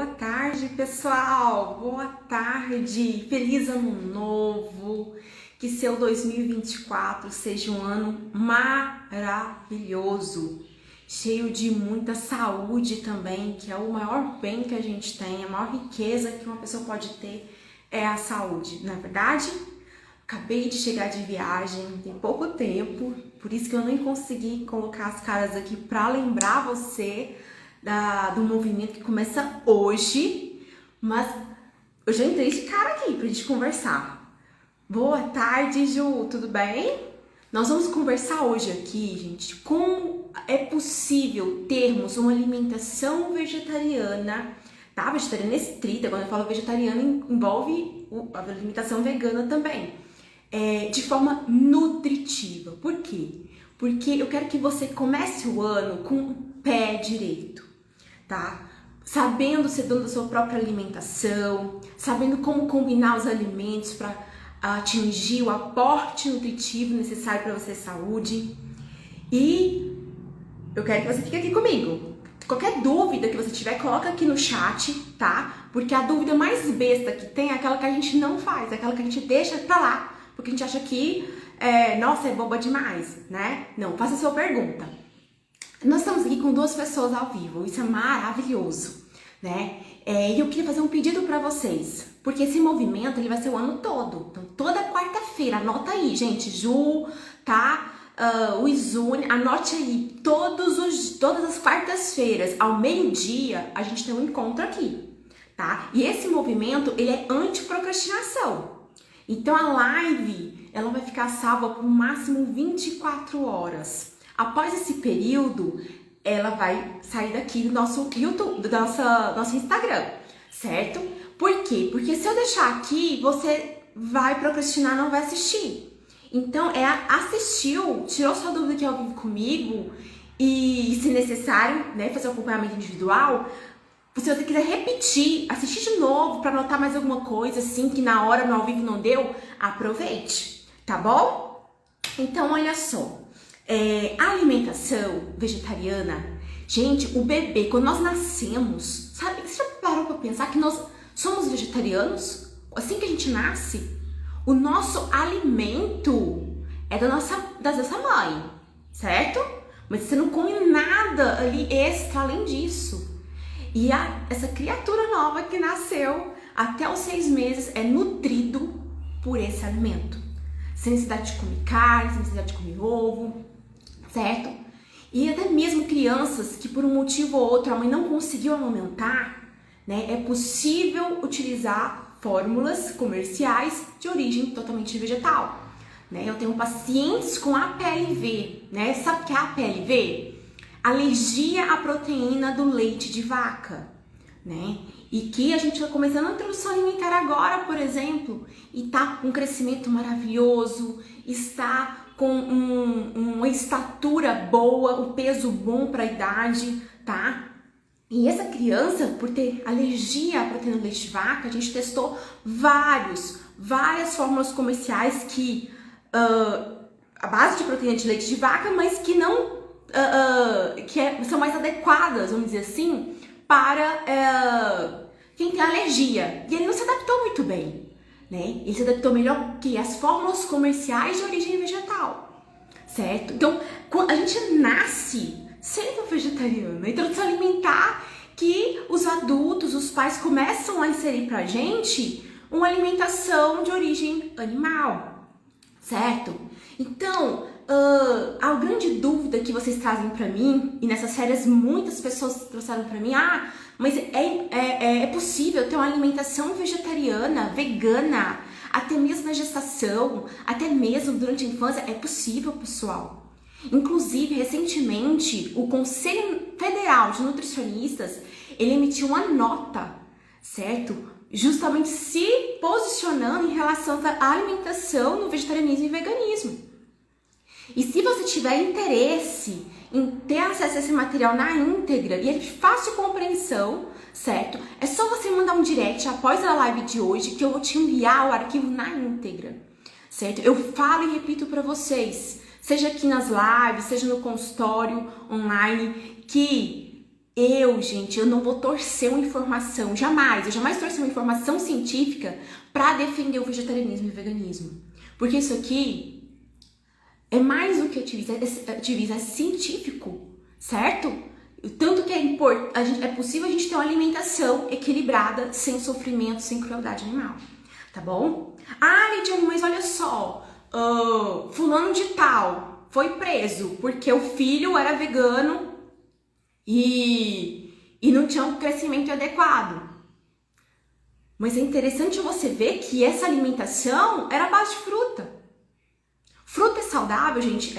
Boa tarde, pessoal! Boa tarde! Feliz ano novo! Que seu 2024 seja um ano maravilhoso, cheio de muita saúde também, que é o maior bem que a gente tem, a maior riqueza que uma pessoa pode ter é a saúde, não é verdade? Acabei de chegar de viagem, tem pouco tempo, por isso que eu nem consegui colocar as caras aqui para lembrar você do movimento que começa hoje, mas eu já entrei de cara aqui pra gente conversar. Boa tarde, Ju, tudo bem? Nós vamos conversar hoje aqui, gente, como é possível termos uma alimentação vegetariana, tá? Vegetariana estrita, quando eu falo vegetariana, envolve a alimentação vegana também, de forma nutritiva. Por quê? Porque eu quero que você comece o ano com o pé direito, tá? Sabendo ser dono da sua própria alimentação, sabendo como combinar os alimentos para atingir o aporte nutritivo necessário para você saúde. E eu quero que você fique aqui comigo. Qualquer dúvida que você tiver, coloca aqui no chat, tá? Porque a dúvida mais besta que tem é aquela que a gente não faz, é aquela que a gente deixa pra lá, porque a gente acha que, nossa, é boba demais, né? Não, faça a sua pergunta. Nós estamos aqui com 2 pessoas ao vivo, isso é maravilhoso, né? E eu queria fazer um pedido para vocês, porque esse movimento ele vai ser o ano todo. Então, toda quarta-feira, anota aí, gente, Ju, tá? O Izune, anote aí, todas as quartas-feiras, ao meio-dia, a gente tem um encontro aqui, tá? E esse movimento, ele é anti-procrastinação. Então, a live, ela vai ficar salva por máximo 24 horas. Após esse período, ela vai sair daqui do nosso YouTube, do nosso Instagram, certo? Por quê? Porque se eu deixar aqui, você vai procrastinar, não vai assistir. Então, assistiu, tirou sua dúvida aqui ao vivo comigo e, se necessário, né, fazer um acompanhamento individual, se você quiser repetir, assistir de novo para anotar mais alguma coisa, assim, que na hora, no ao vivo não deu, aproveite, tá bom? Então, olha só. A alimentação vegetariana, gente, o bebê, quando nós nascemos, sabe, você já parou pra pensar que nós somos vegetarianos? Assim que a gente nasce, o nosso alimento é da nossa mãe, certo? Mas você não come nada ali extra além disso. E essa criatura nova que nasceu até os 6 meses é nutrido por esse alimento. Sem necessidade de comer carne, sem necessidade de comer ovo, certo? E até mesmo crianças que por um motivo ou outro a mãe não conseguiu amamentar, né? É possível utilizar fórmulas comerciais de origem totalmente vegetal, né? Eu tenho pacientes com APLV, né? Sabe o que é APLV? Alergia à proteína do leite de vaca, né? E que a gente está começando a introdução alimentar agora, por exemplo, e tá com um crescimento maravilhoso, está com uma estatura boa, o peso bom para a idade, tá? E essa criança, por ter alergia à proteína do leite de vaca, a gente testou várias fórmulas comerciais que a base de proteína de leite de vaca, mas que não são mais adequadas, vamos dizer assim, para quem tem alergia. E ele não se adaptou muito bem, né? Ele se adaptou melhor que as fórmulas comerciais de origem vegetal, certo? Então, a gente nasce sendo vegetariano. A introdução alimentar que os adultos, os pais começam a inserir pra gente uma alimentação de origem animal, certo? Então, a grande dúvida que vocês trazem pra mim, e nessas férias muitas pessoas trouxeram pra mim, mas é possível ter uma alimentação vegetariana, vegana, até mesmo na gestação, até mesmo durante a infância? É possível, pessoal. Inclusive, recentemente, o Conselho Federal de Nutricionistas, ele emitiu uma nota, certo? Justamente se posicionando em relação à alimentação no vegetarianismo e veganismo. E se você tiver interesse em ter acesso a esse material na íntegra, e é de fácil compreensão, certo? É só você mandar um direct após a live de hoje que eu vou te enviar o arquivo na íntegra, certo? Eu falo e repito para vocês, seja aqui nas lives, seja no consultório online, que Gente, eu não vou torcer uma informação, jamais. Eu jamais torci uma informação científica para defender o vegetarianismo e o veganismo. Porque isso aqui é mais do que ativismo, é científico, certo? Tanto que é possível a gente ter uma alimentação equilibrada, sem sofrimento, sem crueldade animal, tá bom? Lidiane, mas olha só, fulano de tal foi preso porque o filho era vegano e não tinha um crescimento adequado. Mas é interessante você ver que essa alimentação era a base de fruta. Fruta é saudável, gente?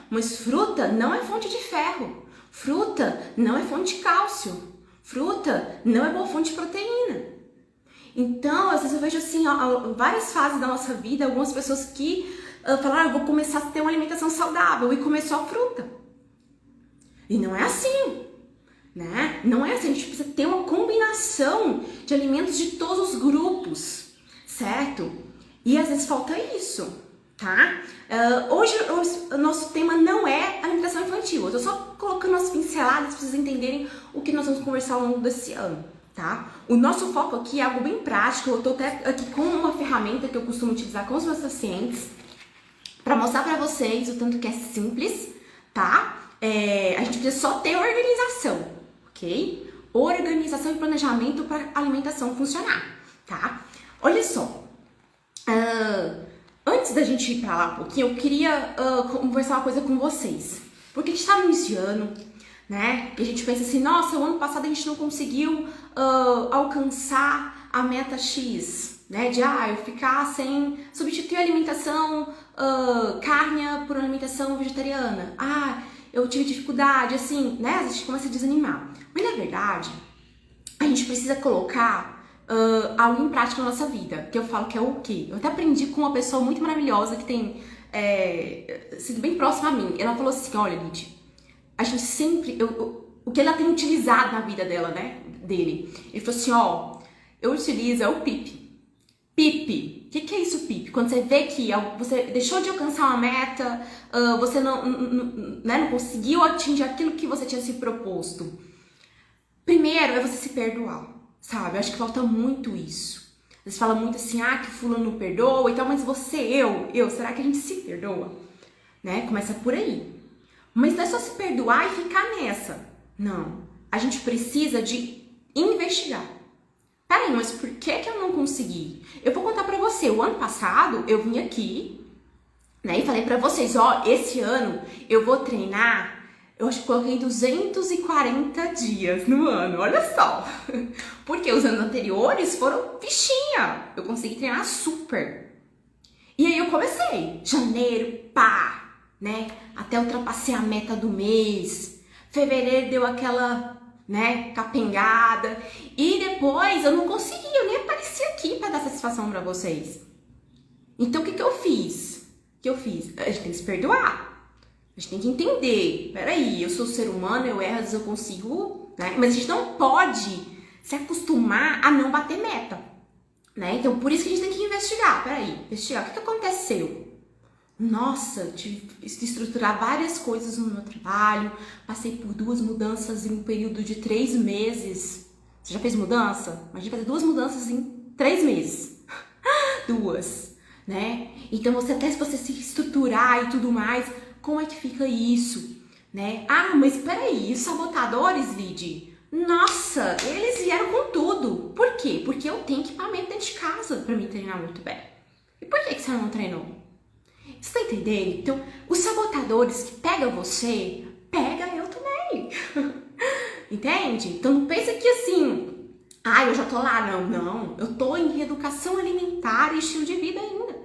Mas fruta não é fonte de ferro. Fruta não é fonte de cálcio. Fruta não é boa fonte de proteína. Então, às vezes eu vejo assim, várias fases da nossa vida, algumas pessoas que falaram, eu vou começar a ter uma alimentação saudável, e começou a fruta. E não é assim, né? Não é assim, a gente precisa ter uma combinação de alimentos de todos os grupos, certo? E às vezes falta isso, tá? Hoje o nosso tema não é alimentação infantil, eu tô só colocando as pinceladas para vocês entenderem o que nós vamos conversar ao longo desse ano, tá? O nosso foco aqui é algo bem prático, eu tô até aqui com uma ferramenta que eu costumo utilizar com os meus pacientes para mostrar para vocês o tanto que é simples, tá? A gente precisa só ter organização, ok? Organização e planejamento para a alimentação funcionar, tá? Olha só, antes da gente ir para lá um pouquinho, eu queria conversar uma coisa com vocês, porque a gente tá no início de ano, né? E a gente pensa assim, nossa, o ano passado a gente não conseguiu alcançar a meta X, né? De eu ficar sem substituir a alimentação carne por uma alimentação vegetariana. Eu tive dificuldade, assim, né? A gente começa a desanimar. Mas na verdade, a gente precisa colocar algo em prática na nossa vida, que eu falo que é o quê? Eu até aprendi com uma pessoa muito maravilhosa que tem sido bem próxima a mim. Ela falou assim, olha, Lid, a gente sempre... o que ela tem utilizado na vida dela, né? Dele. Ele falou assim, eu utilizo o PIP. PIP. O que é isso, PIP? Quando você vê que você deixou de alcançar uma meta, você não conseguiu atingir aquilo que você tinha se proposto. Primeiro é você se perdoar, sabe? Eu acho que falta muito isso. Você fala muito assim, que fulano não perdoa e tal, mas será que a gente se perdoa? Né? Começa por aí. Mas não é só se perdoar e ficar nessa. Não. A gente precisa de investigar. Peraí, mas por que eu não consegui? Eu vou contar pra você. O ano passado, eu vim aqui, né, e falei pra vocês, esse ano eu vou treinar, eu acho que coloquei 240 dias no ano, olha só. Porque os anos anteriores foram fichinha. Eu consegui treinar super. E aí eu comecei, janeiro, né, até ultrapassei a meta do mês. Fevereiro deu aquela, né, capengada. E depois eu não consegui, eu nem apareci aqui pra dar satisfação pra vocês. Então o que eu fiz? A gente tem que se perdoar. A gente tem que entender. Peraí, eu sou ser humano, eu erro, às vezes eu consigo, né? Mas a gente não pode se acostumar a não bater meta, né? Então por isso que a gente tem que investigar. Investigar. O que aconteceu? Nossa, tive que estruturar várias coisas no meu trabalho, passei por 2 mudanças em um período de 3 meses. Você já fez mudança? Imagina fazer 2 mudanças em 3 meses. 2, né? Então até se você se estruturar e tudo mais, como é que fica isso, né? Mas peraí, os sabotadores, Lid? Nossa, eles vieram com tudo. Por quê? Porque eu tenho equipamento dentro de casa pra me treinar muito bem. E por que você não treinou? Você tá entendendo? Então, os sabotadores que pegam você, pega eu também. Entende? Então, não pensa que assim, eu já tô lá. Não. Eu tô em reeducação alimentar e estilo de vida ainda.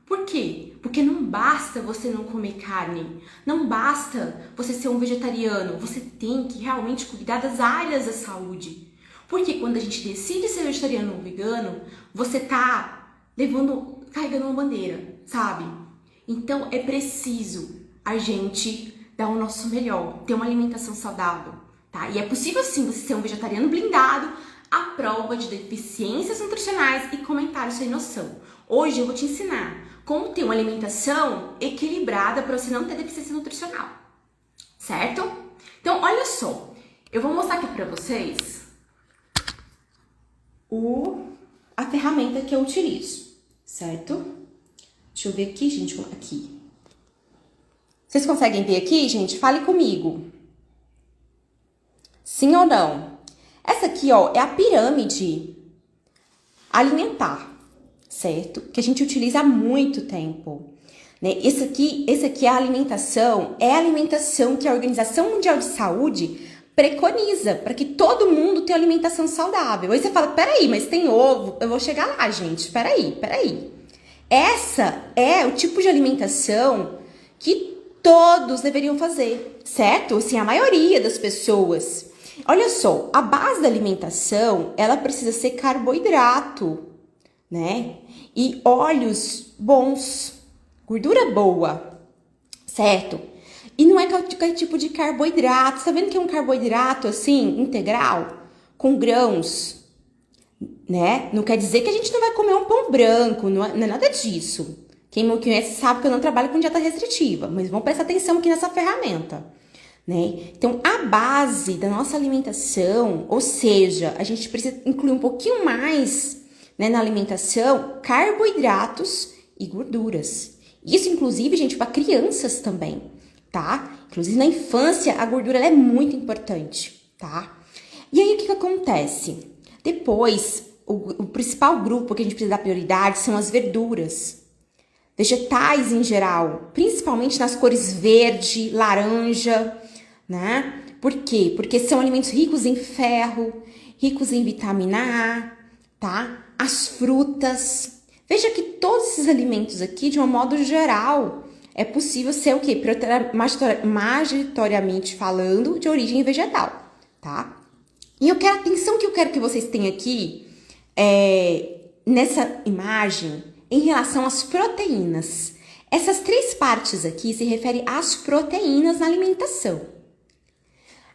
Por quê? Porque não basta você não comer carne. Não basta você ser um vegetariano. Você tem que realmente cuidar das áreas da saúde. Porque quando a gente decide ser vegetariano ou vegano, você tá carregando uma bandeira, sabe? Então é preciso a gente dar o nosso melhor, ter uma alimentação saudável, tá? E é possível sim você ser um vegetariano blindado à prova de deficiências nutricionais e comentários sem noção. Hoje eu vou te ensinar como ter uma alimentação equilibrada para você não ter deficiência nutricional, certo? Então olha só, Eu vou mostrar aqui pra vocês a ferramenta que eu utilizo, certo? Deixa eu ver aqui, gente, aqui. Vocês conseguem ver aqui, gente? Fale comigo. Sim ou não? Essa aqui, ó, é a pirâmide alimentar, certo? Que a gente utiliza há muito tempo, né? Esse aqui é a alimentação que a Organização Mundial de Saúde preconiza para que todo mundo tenha alimentação saudável. Aí você fala, peraí, mas tem ovo? Eu vou chegar lá, gente, peraí. Essa é o tipo de alimentação que todos deveriam fazer, certo? Assim, a maioria das pessoas. Olha só, a base da alimentação, ela precisa ser carboidrato, né? E óleos bons, gordura boa, certo? E não é qualquer tipo de carboidrato. Você tá vendo que é um carboidrato, assim, integral? Com grãos, né? Não quer dizer que a gente não vai comer um pão branco, não é nada disso. Quem me conhece sabe que eu não trabalho com dieta restritiva, mas vamos prestar atenção aqui nessa ferramenta, né? Então, a base da nossa alimentação, ou seja, a gente precisa incluir um pouquinho mais, né, na alimentação, carboidratos e gorduras. Isso, inclusive, gente, para crianças também, tá? Inclusive, na infância, a gordura ela é muito importante, tá? E aí, o que acontece? Depois, o principal grupo que a gente precisa dar prioridade são as verduras. Vegetais em geral, principalmente nas cores verde, laranja, né? Por quê? Porque são alimentos ricos em ferro, ricos em vitamina A, tá? As frutas. Veja que todos esses alimentos aqui, de um modo geral, é possível ser o quê? Majoritariamente falando, de origem vegetal, tá? E a atenção que eu quero que vocês tenham aqui nessa imagem em relação às proteínas. Essas três partes aqui se referem às proteínas na alimentação.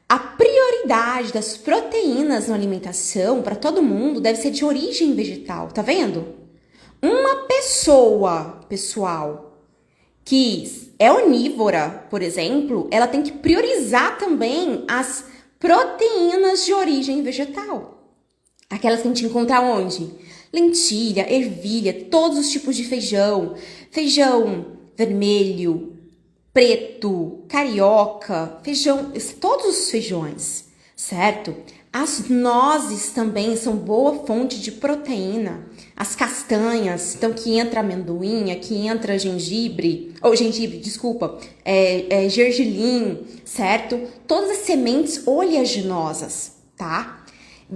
A prioridade das proteínas na alimentação para todo mundo deve ser de origem vegetal, tá vendo? Uma pessoa, pessoal, que é onívora, por exemplo, ela tem que priorizar também as proteínas de origem vegetal. Aquelas que a gente encontra onde? Lentilha, ervilha, todos os tipos de feijão, feijão vermelho, preto, carioca, feijão, todos os feijões, certo? As nozes também são boa fonte de proteína. As castanhas, então que entra amendoim, aqui entra gengibre, gergelim, certo? Todas as sementes oleaginosas, tá?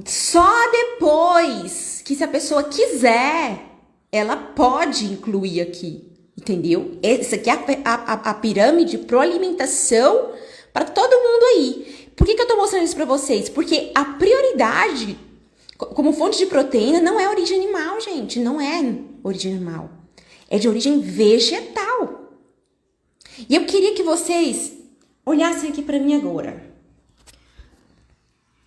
Só depois que, se a pessoa quiser, ela pode incluir aqui, entendeu? Essa aqui é a pirâmide pro alimentação para todo mundo aí. Por que eu tô mostrando isso para vocês? Porque a prioridade como fonte de proteína não é origem animal, gente. Não é origem animal. É de origem vegetal. E eu queria que vocês olhassem aqui para mim agora.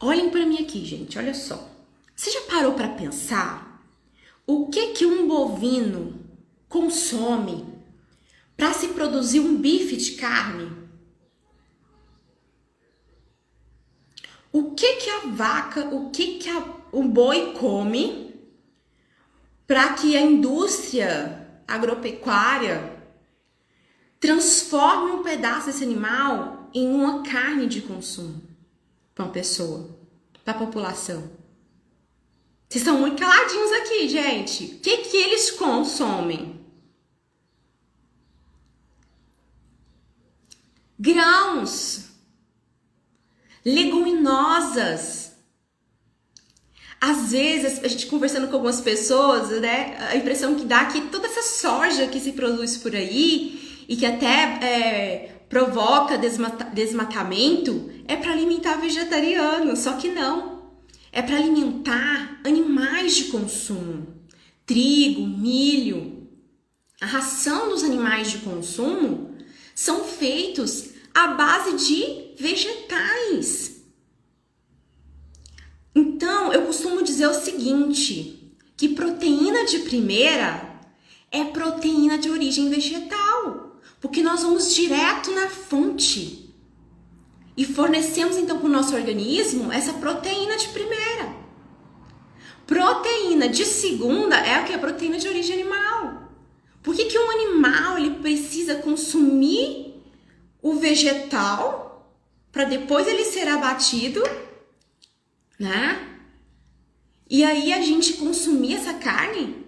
Olhem para mim aqui, gente. Olha só. Você já parou para pensar o que um bovino consome para se produzir um bife de carne? O que a vaca, o boi come para que a indústria agropecuária transforme um pedaço desse animal em uma carne de consumo para uma pessoa, para a população? Vocês estão muito caladinhos aqui, gente. O que eles consomem? Grãos, leguminosas. Às vezes, a gente conversando com algumas pessoas, né, a impressão que dá é que toda essa soja que se produz por aí e que até provoca desmatamento é para alimentar vegetariano, só que não. É para alimentar animais de consumo. Trigo, milho. A ração dos animais de consumo são feitos à base de vegetais. Então, eu costumo dizer o seguinte, que proteína de primeira é proteína de origem vegetal, porque nós vamos direto na fonte. e fornecemos então para o nosso organismo essa proteína de primeira. Proteína de segunda é o que? A proteína de origem animal. Por que um animal ele precisa consumir o vegetal para depois ele ser abatido, né? E aí a gente consumir essa carne?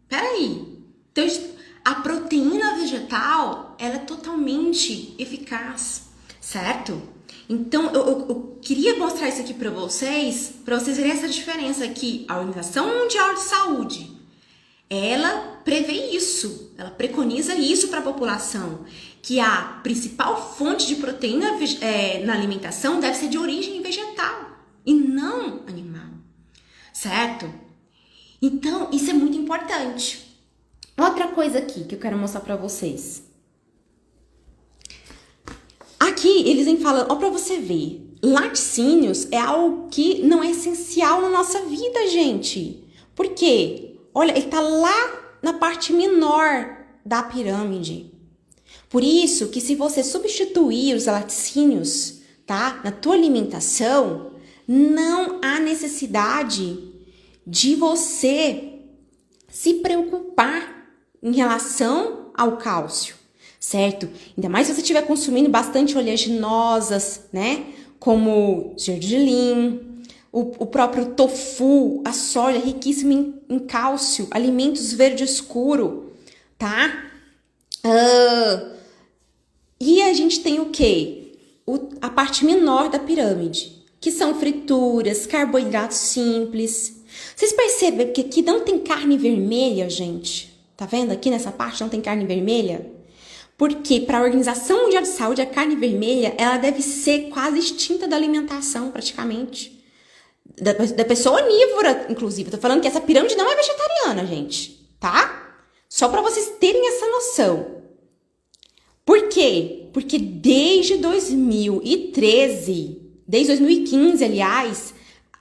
Peraí. Então, a proteína vegetal, ela é totalmente eficaz, certo? Então, eu queria mostrar isso aqui para vocês verem essa diferença aqui. A Organização Mundial de Saúde, ela prevê isso, ela preconiza isso para a população, que a principal fonte de proteína na alimentação deve ser de origem vegetal e não animal, certo? Então, isso é muito importante. Outra coisa aqui que eu quero mostrar para vocês. Aqui eles vêm falando, ó, para você ver, laticínios é algo que não é essencial na nossa vida, gente. Por quê? Olha, ele tá lá na parte menor da pirâmide. Por isso que se você substituir os laticínios, tá, na tua alimentação, não há necessidade de você se preocupar em relação ao cálcio, certo? Ainda mais se você estiver consumindo bastante oleaginosas, né? Como gergelim, o próprio tofu, a soja, riquíssimo em cálcio, alimentos verde escuro, tá? E a gente tem o quê? A parte menor da pirâmide, que são frituras, carboidratos simples. Vocês percebem que aqui não tem carne vermelha, gente? Tá vendo? Aqui nessa parte não tem carne vermelha? Porque para a Organização Mundial de Saúde, a carne vermelha, ela deve ser quase extinta da alimentação, praticamente. Da pessoa onívora, inclusive. Tô falando que essa pirâmide não é vegetariana, gente. Tá? Só para vocês terem essa noção. Por quê? Porque desde 2013, desde 2015, aliás,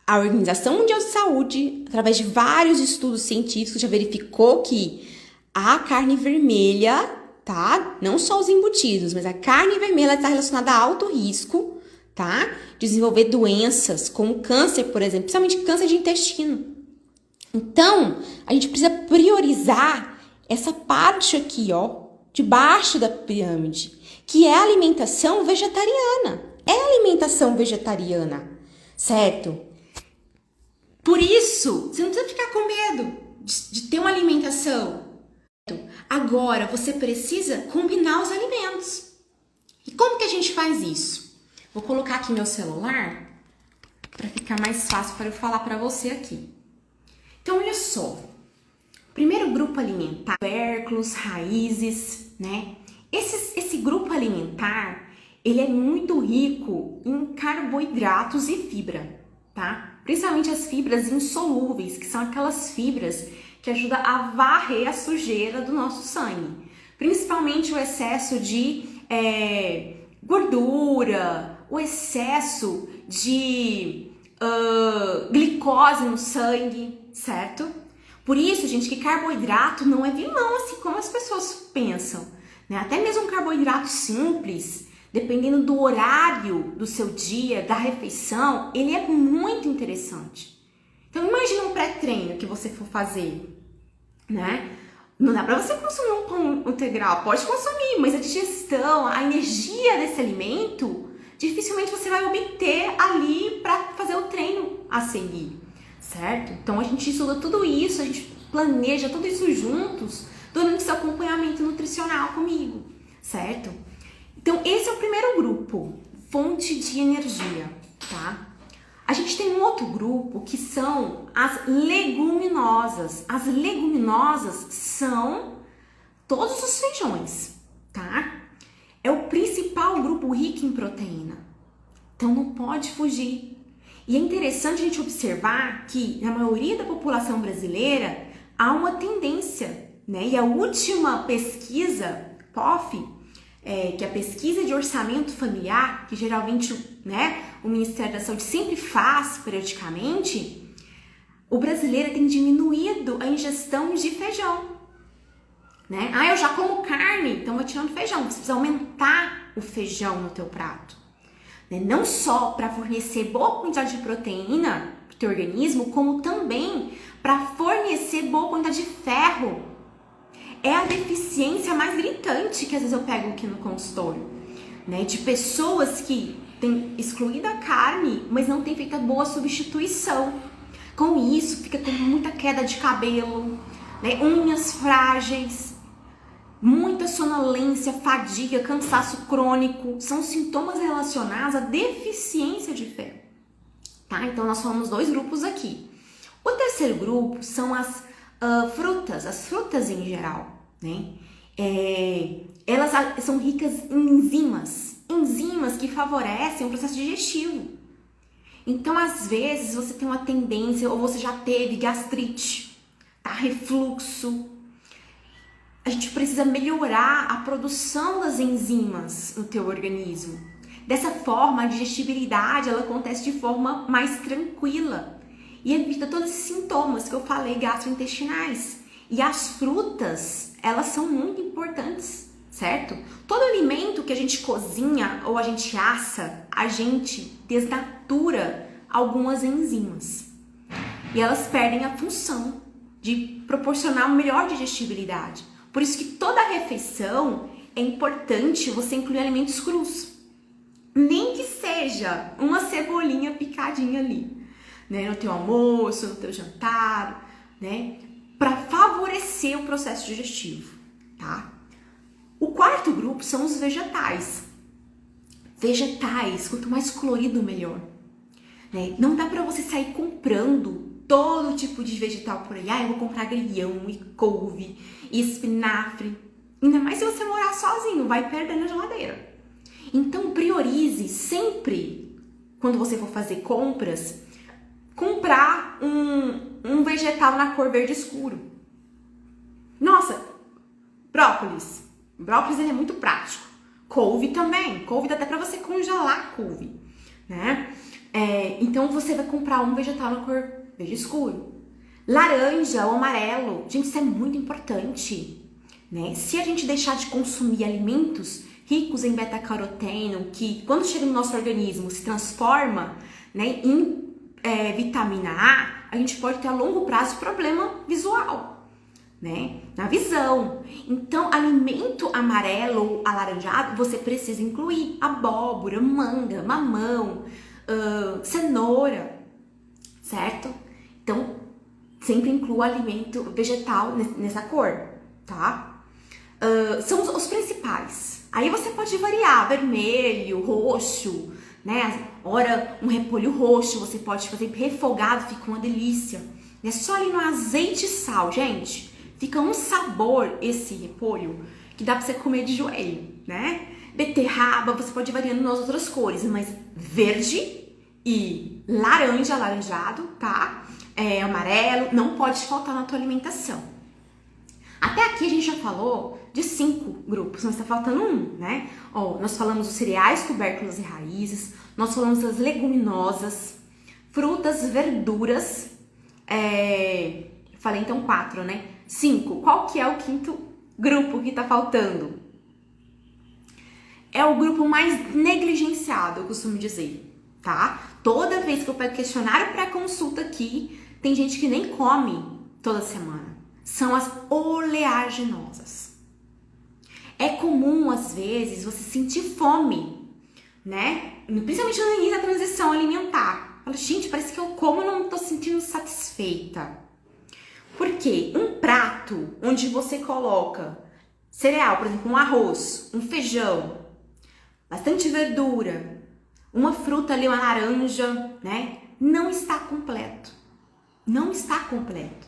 a Organização Mundial de Saúde, através de vários estudos científicos, já verificou que a carne vermelha, tá? Não só os embutidos, mas a carne vermelha está relacionada a alto risco, tá? Desenvolver doenças como câncer, por exemplo, principalmente câncer de intestino. Então, a gente precisa priorizar essa parte aqui, ó, debaixo da pirâmide, que é a alimentação vegetariana. É a alimentação vegetariana, certo? Por isso, você não precisa ficar com medo de ter uma alimentação. Agora, você precisa combinar os alimentos. E como que a gente faz isso? Vou colocar aqui meu celular para ficar mais fácil para eu falar para você aqui. Então, olha só. Primeiro grupo alimentar, tubérculos, raízes, né? Esse grupo alimentar, ele é muito rico em carboidratos e fibra, tá? Principalmente as fibras insolúveis, que são aquelas fibras que ajudam a varrer a sujeira do nosso sangue. Principalmente o excesso de gordura, o excesso de glicose no sangue, certo? Por isso, gente, que carboidrato não é vilão, assim como as pessoas pensam, né? Até mesmo um carboidrato simples, dependendo do horário do seu dia, da refeição, ele é muito interessante. Então, imagina um pré-treino que você for fazer, né? Não dá pra você consumir um pão integral, pode consumir, mas a digestão, a energia desse alimento, dificilmente você vai obter ali para fazer o treino a seguir, certo? Então, a gente estuda tudo isso, a gente planeja tudo isso juntos durante seu acompanhamento nutricional comigo, certo? Então, esse é o primeiro grupo, fonte de energia, tá? A gente tem um outro grupo que são as leguminosas. As leguminosas são todos os feijões, tá? É o principal grupo rico em proteína. Então, não pode fugir. E é interessante a gente observar que na maioria da população brasileira há uma tendência, né? E a última pesquisa, POF, que é a pesquisa de orçamento familiar, que geralmente, né, o Ministério da Saúde sempre faz periodicamente, o brasileiro tem diminuído a ingestão de feijão, né? Ah, eu já como carne, então vou tirando feijão. Você precisa aumentar o feijão no teu prato, né? Não só para fornecer boa quantidade de proteína para o teu organismo, como também para fornecer boa quantidade de ferro. É a deficiência mais gritante que às vezes eu pego aqui no consultório, né? De pessoas que têm excluído a carne, mas não têm feito a boa substituição. Com isso, fica com muita queda de cabelo, né? Unhas frágeis, muita sonolência, fadiga, cansaço crônico. São sintomas relacionados à deficiência de ferro, tá? Então, nós falamos 2 grupos aqui. O terceiro grupo são as frutas em geral, né? Elas são ricas em enzimas que favorecem o processo digestivo. Então, às vezes, você tem uma tendência, ou você já teve gastrite, tá? Refluxo. A gente precisa melhorar a produção das enzimas no teu organismo. Dessa forma, a digestibilidade ela acontece de forma mais tranquila e evita todos esses sintomas que eu falei gastrointestinais. E as frutas, elas são muito importantes, certo? Todo alimento que a gente cozinha ou a gente assa, a gente desnatura algumas enzimas. E elas perdem a função de proporcionar uma melhor digestibilidade. Por isso que toda refeição é importante você incluir alimentos crus. Nem que seja uma cebolinha picadinha ali, né? No teu almoço, no teu jantar, né? Para favorecer o processo digestivo, tá? O quarto grupo são os vegetais. Vegetais, quanto mais colorido, melhor. Né? Não dá para você sair comprando todo tipo de vegetal por aí. Eu vou comprar agrião, e couve, e espinafre. Ainda mais se você morar sozinho, vai perder na geladeira. Então, priorize sempre, quando você for fazer compras, comprar um vegetal na cor verde escuro. Nossa, brócolis. Brócolis ele é muito prático. Couve também. Couve dá até pra você congelar a couve, né? Então você vai comprar um vegetal na cor verde escuro. Laranja ou amarelo. Gente, isso é muito importante, né? Se a gente deixar de consumir alimentos ricos em beta-caroteno, que quando chega no nosso organismo se transforma, né, em vitamina A gente pode ter a longo prazo problema visual, né, na visão. Então, alimento amarelo ou alaranjado, você precisa incluir abóbora, manga, mamão, cenoura, certo? Então, sempre inclua alimento vegetal nessa cor, tá? São os principais. Aí você pode variar, vermelho, roxo, né? Ora, um repolho roxo, você pode fazer refogado, fica uma delícia. É só ali no azeite e sal, gente. Fica um sabor esse repolho que dá pra você comer de joelho, né? Beterraba, você pode ir variando nas outras cores, mas verde e laranja, alaranjado, tá? Amarelo, não pode faltar na tua alimentação. Até aqui a gente já falou de 5 grupos, mas tá faltando um, né? Nós falamos dos cereais, tubérculos e raízes, nós falamos das leguminosas, frutas, verduras, falei então 4, né? 5, qual que é o 5º grupo que tá faltando? É o grupo mais negligenciado, eu costumo dizer, tá? Toda vez que eu pego questionário pré-consulta aqui, tem gente que nem come toda semana. São as oleaginosas. É comum, às vezes, você sentir fome, né? Principalmente no início da transição alimentar. Fala, gente, parece que eu como e não tô sentindo satisfeita. Por quê? Um prato onde você coloca cereal, por exemplo, um arroz, um feijão, bastante verdura, uma fruta ali, uma laranja, né? Não está completo. Não está completo.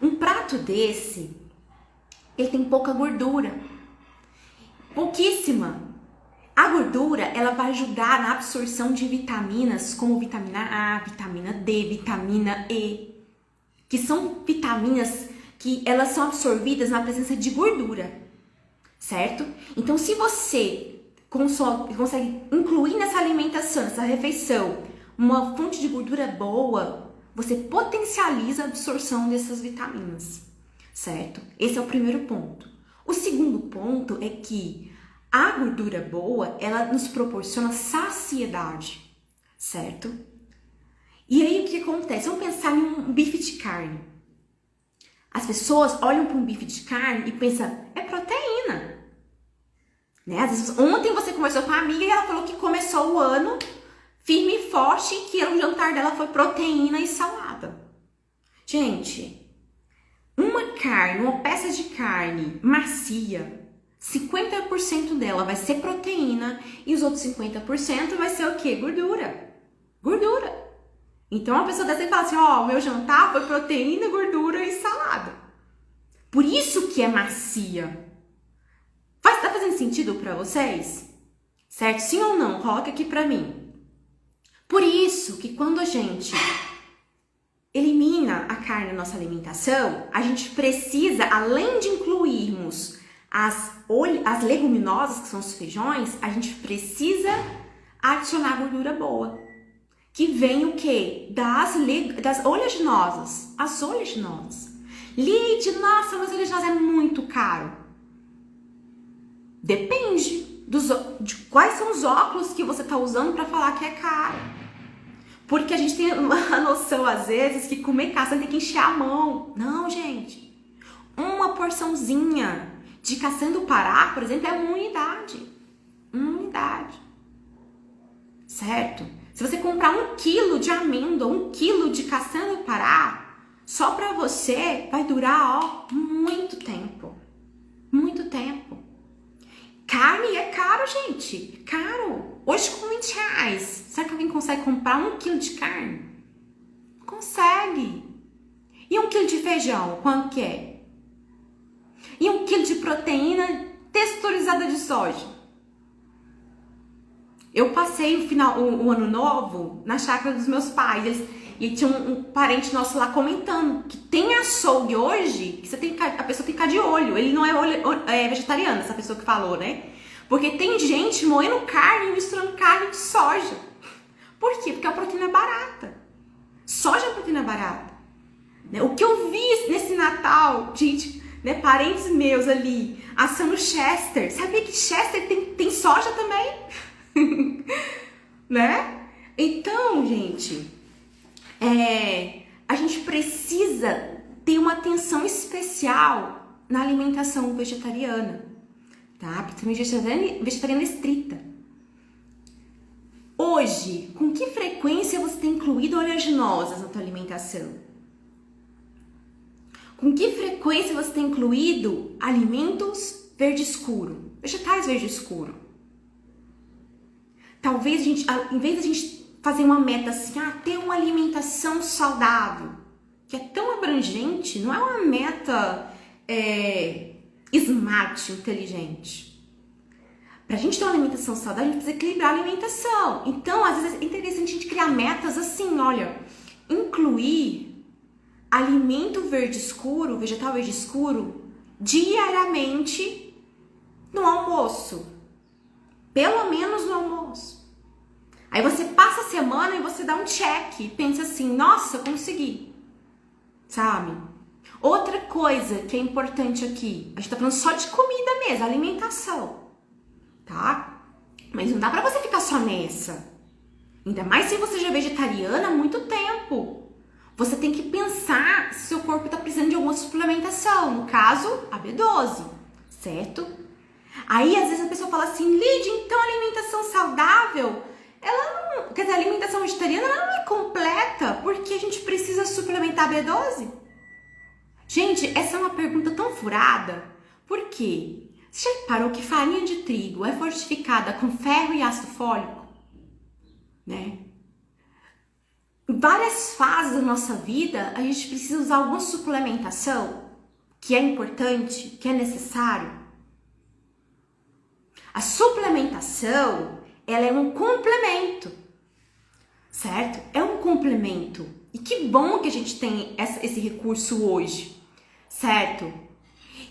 Um prato desse, ele tem pouca gordura. Pouquíssima. A gordura, ela vai ajudar na absorção de vitaminas como vitamina A, vitamina D, vitamina E, que são vitaminas que elas são absorvidas na presença de gordura, certo? Então, se você consegue incluir nessa alimentação, nessa refeição, uma fonte de gordura boa, você potencializa a absorção dessas vitaminas, certo? Esse é o primeiro ponto. O segundo ponto é que A gordura boa, ela nos proporciona saciedade, certo? E aí o que acontece? Vamos pensar em um bife de carne. As pessoas olham para um bife de carne e pensam, é proteína. Né? Às vezes, ontem você conversou com a amiga e ela falou que começou o ano firme e forte e que o jantar dela foi proteína e salada. Gente, uma peça de carne macia, 50% dela vai ser proteína e os outros 50% vai ser o quê? Gordura. Gordura. Então a pessoa dessa fala assim, ó, o meu jantar foi proteína, gordura e salada. Por isso que é macia. Tá fazendo sentido pra vocês? Certo? Sim ou não? Coloca aqui pra mim. Por isso que quando a gente elimina a carne da nossa alimentação, a gente precisa, além de incluirmos as leguminosas, que são os feijões, a gente precisa adicionar gordura boa. Que vem o quê? Das oleaginosas. As oleaginosas. Lide, nossa, mas oleaginosa é muito caro. Depende de quais são os óculos que você está usando para falar que é caro. Porque a gente tem uma noção, às vezes, que comer castanha tem que encher a mão. Não, gente. Uma porçãozinha de castanha do Pará, por exemplo, é uma unidade. Uma unidade. Certo? Se você comprar 1 quilo de amêndoa, 1 quilo de castanha do Pará, só para você vai durar, muito tempo. Muito tempo. Carne é caro, gente. Caro. Hoje com R$20. Será que alguém consegue comprar 1 quilo de carne? Consegue. E 1 quilo de feijão, quanto que é? E 1 quilo de proteína texturizada de soja? Eu passei o ano novo na chácara dos meus pais. E tinha um parente nosso lá comentando que tem açougue hoje que a pessoa tem que ficar de olho. Ele não é vegetariano, essa pessoa que falou, né? Porque tem gente moendo carne e misturando carne de soja. Por quê? Porque a proteína é barata. Soja é proteína barata. O que eu vi nesse Natal, gente, né, parentes meus ali assando Chester. Sabia que Chester tem soja também? Né? Então, gente, a gente precisa ter uma atenção especial na alimentação vegetariana, tá? Principalmente vegetariana estrita. Hoje, com que frequência você tem incluído oleaginosas na tua alimentação? Com que frequência você tem incluído alimentos verde escuro, vegetais verde escuro? Talvez em vez de a gente fazer uma meta assim, ter uma alimentação saudável, que é tão abrangente, não é uma meta smart, inteligente. Pra gente ter uma alimentação saudável, a gente precisa equilibrar a alimentação. Então, às vezes é interessante a gente criar metas assim, olha, incluir alimento verde escuro, vegetal verde escuro, diariamente no almoço. Pelo menos no almoço. Aí você passa a semana e você dá um check e pensa assim, nossa, consegui. Sabe? Outra coisa que é importante aqui, a gente tá falando só de comida mesmo, alimentação. Tá? Mas não dá pra você ficar só nessa. Ainda mais se você já é vegetariana há muito tempo. Você tem que pensar se seu corpo tá precisando de alguma suplementação. No caso, a B12. Certo? Aí, às vezes, a pessoa fala assim, Lid, então a alimentação saudável, quer dizer, a alimentação vegetariana ela não é completa, porque a gente precisa suplementar B12? Gente, essa é uma pergunta tão furada. Por quê? Você já reparou que farinha de trigo é fortificada com ferro e ácido fólico? Né? Em várias fases da nossa vida, a gente precisa usar alguma suplementação que é importante, que é necessário. A suplementação, ela é um complemento, certo? É um complemento. E que bom que a gente tem esse recurso hoje, certo?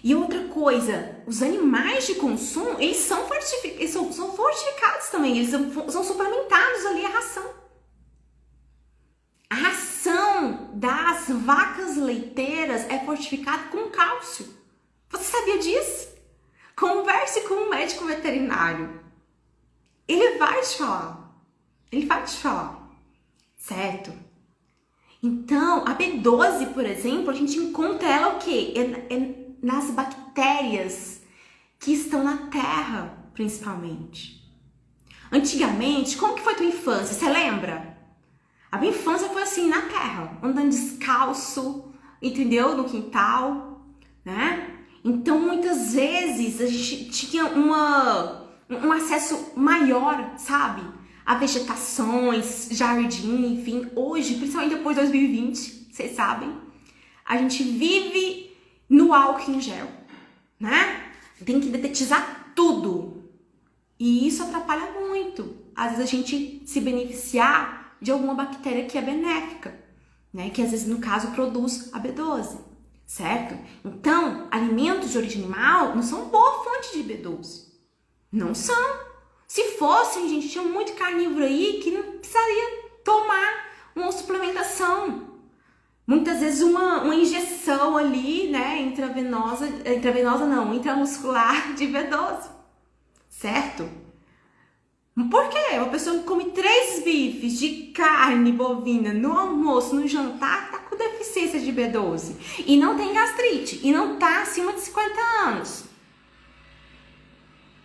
E outra coisa, os animais de consumo, eles são fortificados também, eles são suplementados ali a ração. A ração das vacas leiteiras é fortificada com cálcio. Você sabia disso? Converse com um médico veterinário. Ele vai te falar. Ele vai te falar. Certo? Então, a B12, por exemplo, a gente encontra ela o quê? Nas bactérias que estão na terra, principalmente. Antigamente, como que foi tua infância? Você lembra? A minha infância foi assim, na terra, andando descalço, entendeu? No quintal, né? Então, muitas vezes, a gente tinha um acesso maior, sabe? A vegetações, jardim, enfim. Hoje, principalmente depois de 2020, vocês sabem, a gente vive no álcool em gel, né? Tem que detetizar tudo. E isso atrapalha muito. Às vezes a gente se beneficiar de alguma bactéria que é benéfica, né? Que às vezes, no caso, produz a B12, certo? Então, alimentos de origem animal não são boa fonte de B12. Não são. Se fossem, gente, tinha muito carnívoro aí que não precisaria tomar uma suplementação. Muitas vezes uma injeção ali, né, intramuscular de B12, certo? Por quê? Uma pessoa que come 3 bifes de carne bovina no almoço, no jantar, tá com deficiência de B12 e não tem gastrite e não tá acima de 50 anos.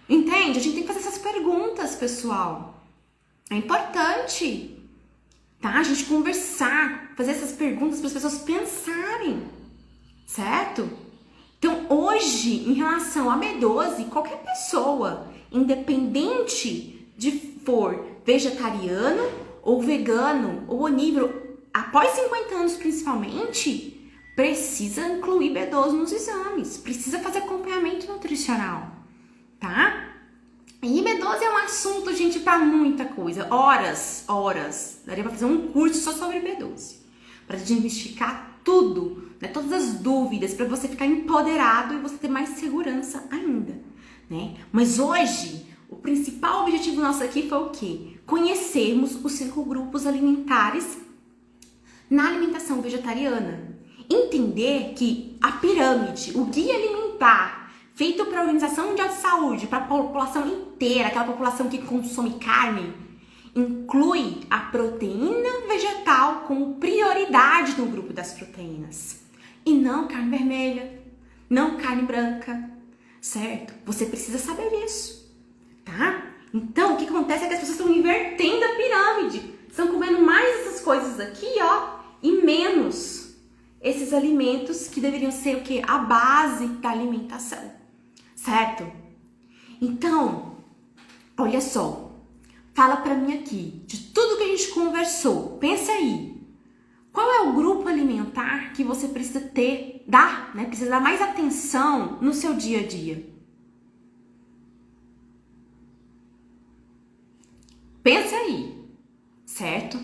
Entende? A gente tem que fazer essas perguntas, pessoal. É importante, tá? A gente conversar, fazer essas perguntas para as pessoas pensarem, certo? Então, hoje, em relação a B12, qualquer pessoa, independente de for vegetariano ou vegano ou onívoro, após 50 anos principalmente, precisa incluir B12 nos exames, precisa fazer acompanhamento nutricional. Tá? E B12 é um assunto, gente, para muita coisa. Horas. Daria para fazer um curso só sobre B12. Para desmistificar tudo, né? Todas as dúvidas, para você ficar empoderado e você ter mais segurança ainda, né? Mas hoje, o principal objetivo nosso aqui foi o quê? Conhecermos os 5 grupos alimentares na alimentação vegetariana. Entender que a pirâmide, o guia alimentar, feito para a Organização Mundial de Saúde, para a população inteira, aquela população que consome carne, inclui a proteína vegetal como prioridade no grupo das proteínas. E não carne vermelha, não carne branca, certo? Você precisa saber disso, tá? Então, o que acontece é que as pessoas estão invertendo a pirâmide. Estão comendo mais essas coisas aqui, ó, e menos esses alimentos que deveriam ser o quê? A base da alimentação. Certo? Então, olha só, fala pra mim aqui, de tudo que a gente conversou, pensa aí, qual é o grupo alimentar que você precisa precisa dar mais atenção no seu dia a dia? Pensa aí, certo?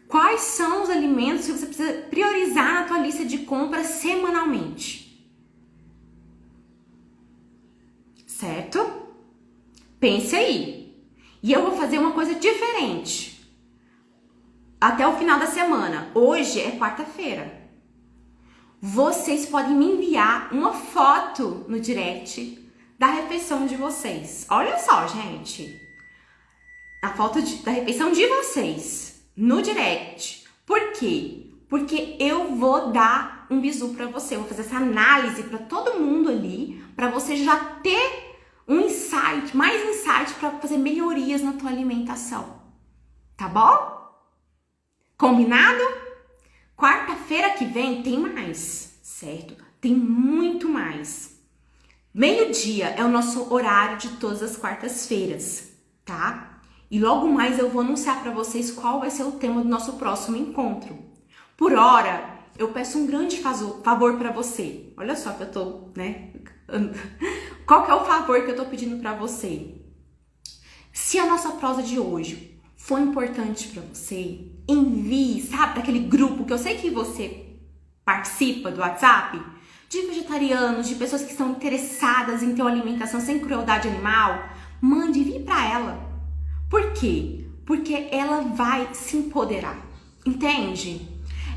Quais são os alimentos que você precisa priorizar na tua lista de compras semanalmente? Certo? Pense aí. E eu vou fazer uma coisa diferente. Até o final da semana. Hoje é quarta-feira. Vocês podem me enviar uma foto no direct da refeição de vocês. Olha só, gente. A foto da refeição de vocês no direct. Por quê? Porque eu vou dar um bizu pra você. Eu vou fazer essa análise pra todo mundo ali, pra você já ter mais insight para fazer melhorias na tua alimentação. Tá bom? Combinado? Quarta-feira que vem tem mais, certo? Tem muito mais. 12:00 é o nosso horário de todas as quartas-feiras, tá? E logo mais eu vou anunciar para vocês qual vai ser o tema do nosso próximo encontro. Por hora, eu peço um grande favor para você. Olha só que eu tô, né? Qual que é o favor que eu tô pedindo para você? Se a nossa prosa de hoje foi importante para você, envie, sabe, para aquele grupo que eu sei que você participa do WhatsApp, de vegetarianos, de pessoas que estão interessadas em ter uma alimentação sem crueldade animal, mande, envie para ela. Por quê? Porque ela vai se empoderar, entende?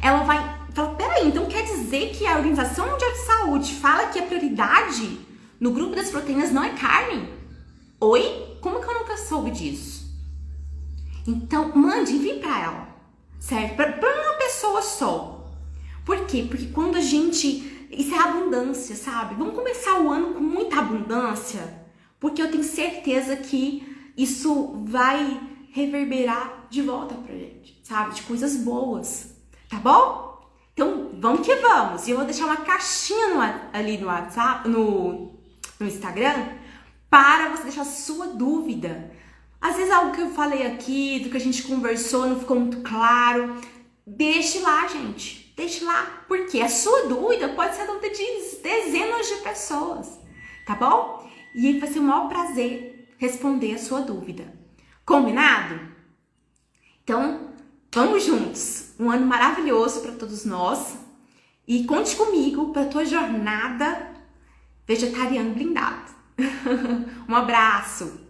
Ela vai falar, peraí, então quer dizer que a Organização Mundial de Saúde fala que é prioridade no grupo das proteínas não é carne. Oi? Como que eu nunca soube disso? Então, mande, envie pra ela, certo? Pra uma pessoa só. Por quê? Porque quando a gente... Isso é abundância, sabe? Vamos começar o ano com muita abundância, porque eu tenho certeza que isso vai reverberar de volta pra gente, sabe? De coisas boas, tá bom? Então, vamos que vamos. E eu vou deixar uma caixinha ali no WhatsApp, no Instagram, para você deixar a sua dúvida. Às vezes algo que eu falei aqui, do que a gente conversou, não ficou muito claro. Deixe lá, gente. Deixe lá. Porque a sua dúvida pode ser a dúvida de dezenas de pessoas. Tá bom? E vai ser o maior prazer responder a sua dúvida. Combinado? Então, vamos juntos. Um ano maravilhoso para todos nós. E conte comigo para a tua jornada vegetariano blindado. Um abraço!